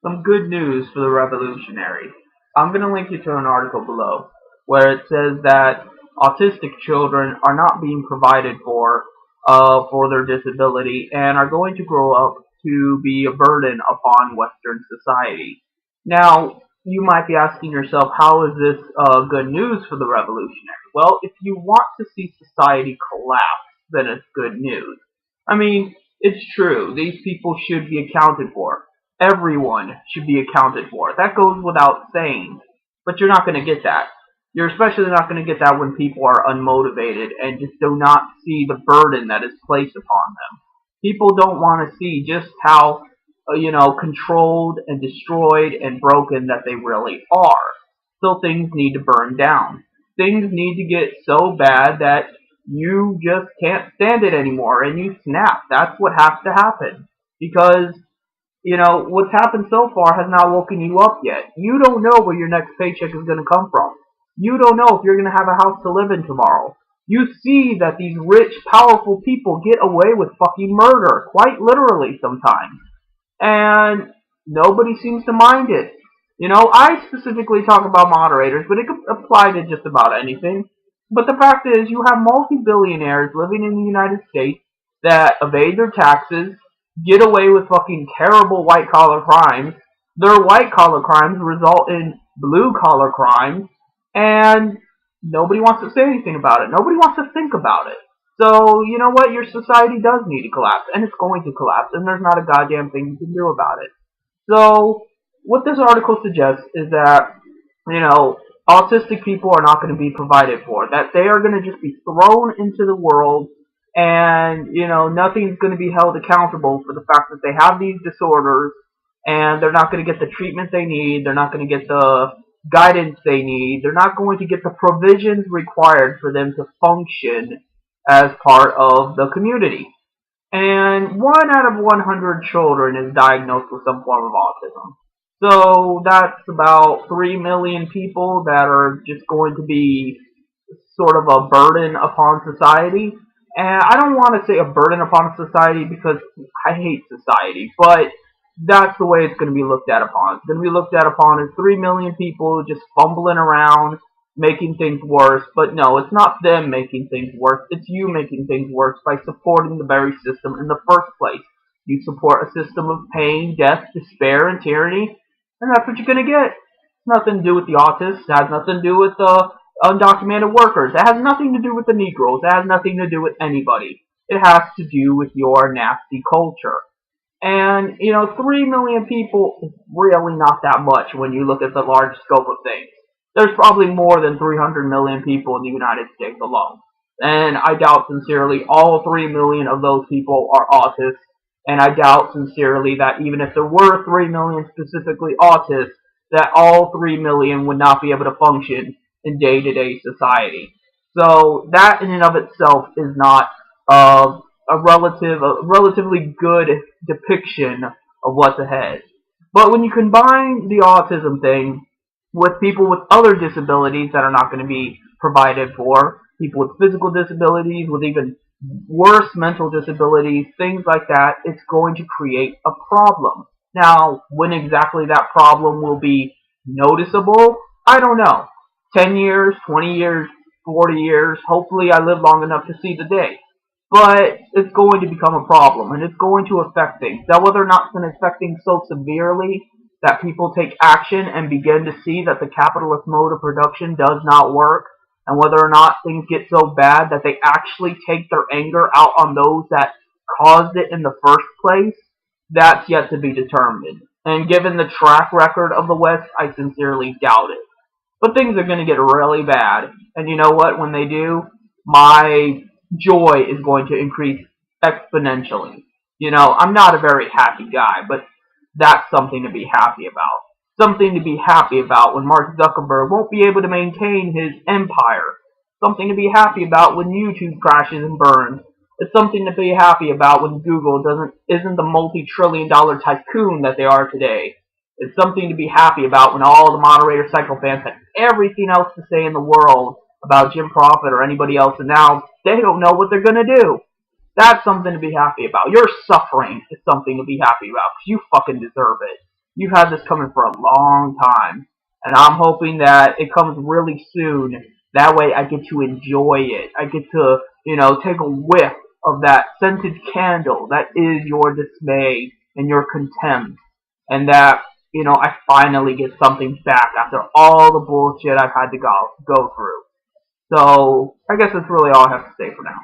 some good news for the revolutionary. I'm going to link you to an article below where it says that autistic children are not being provided for their disability and are going to grow up to be a burden upon Western society. Now, you might be asking yourself, how is this good news for the revolutionary? Well, if you want to see society collapse, then it's good news. I mean, it's true. These people should be accounted for. Everyone should be accounted for. That goes without saying. But you're not going to get that. You're especially not going to get that when people are unmotivated and just do not see the burden that is placed upon them. People don't want to see just how, controlled and destroyed and broken that they really are. So things need to burn down. Things need to get so bad that you just can't stand it anymore and you snap. That's what has to happen. Because, what's happened so far has not woken you up yet. You don't know where your next paycheck is going to come from. You don't know if you're going to have a house to live in tomorrow. You see that these rich, powerful people get away with fucking murder, quite literally sometimes. And nobody seems to mind it. I specifically talk about moderators, but it could apply to just about anything. But the fact is, you have multi-billionaires living in the United States that evade their taxes, get away with fucking terrible white-collar crimes. Their white-collar crimes result in blue-collar crimes, and nobody wants to say anything about it. Nobody wants to think about it. So, you know what? Your society does need to collapse, and it's going to collapse, and there's not a goddamn thing you can do about it. So, what this article suggests is that, autistic people are not going to be provided for, that they are going to just be thrown into the world, and, nothing's going to be held accountable for the fact that they have these disorders, and they're not going to get the treatment they need, they're not going to get the guidance they need, they're not going to get the provisions required for them to function as part of the community. And 1 out of 100 children is diagnosed with some form of autism. So that's about 3 million people that are just going to be sort of a burden upon society. And I don't want to say a burden upon society because I hate society, but that's the way it's going to be looked at upon. It's going to be looked at upon as 3 million people just fumbling around, making things worse. But no, it's not them making things worse. It's you making things worse by supporting the very system in the first place. You support a system of pain, death, despair, and tyranny, and that's what you're going to get. It's nothing to do with the autists. It has nothing to do with the undocumented workers. It has nothing to do with the Negroes. It has nothing to do with anybody. It has to do with your nasty culture. And, 3 million people is really not that much when you look at the large scope of things. There's probably more than 300 million people in the United States alone. And I doubt sincerely all 3 million of those people are autists. And I doubt sincerely that even if there were 3 million specifically autists, that all 3 million would not be able to function in day-to-day society. So that in and of itself is not a relatively good depiction of what's ahead. But when you combine the autism thing with people with other disabilities that are not going to be provided for, people with physical disabilities, with even worse mental disabilities, things like that, it's going to create a problem. Now, when exactly that problem will be noticeable, I don't know. 10 years, 20 years, 40 years, hopefully I live long enough to see the day. But it's going to become a problem, and it's going to affect things. Now, whether or not it's going to affect things so severely that people take action and begin to see that the capitalist mode of production does not work, and whether or not things get so bad that they actually take their anger out on those that caused it in the first place, that's yet to be determined. And given the track record of the West, I sincerely doubt it. But things are going to get really bad. And you know what? When they do, my joy is going to increase exponentially. I'm not a very happy guy, but that's something to be happy about. Something to be happy about when Mark Zuckerberg won't be able to maintain his empire. Something to be happy about when YouTube crashes and burns. It's something to be happy about when Google isn't the multi-trillion-dollar tycoon that they are today. It's something to be happy about when all the moderator psychopaths had everything else to say in the world about Jim Profit or anybody else, and now they don't know what they're going to do. That's something to be happy about. Your suffering is something to be happy about, because you fucking deserve it. you've had this coming for a long time, and I'm hoping that it comes really soon. That way I get to enjoy it. I get to, take a whiff of that scented candle that is your dismay and your contempt, and that, I finally get something back after all the bullshit I've had to go through. So, I guess that's really all I have to say for now.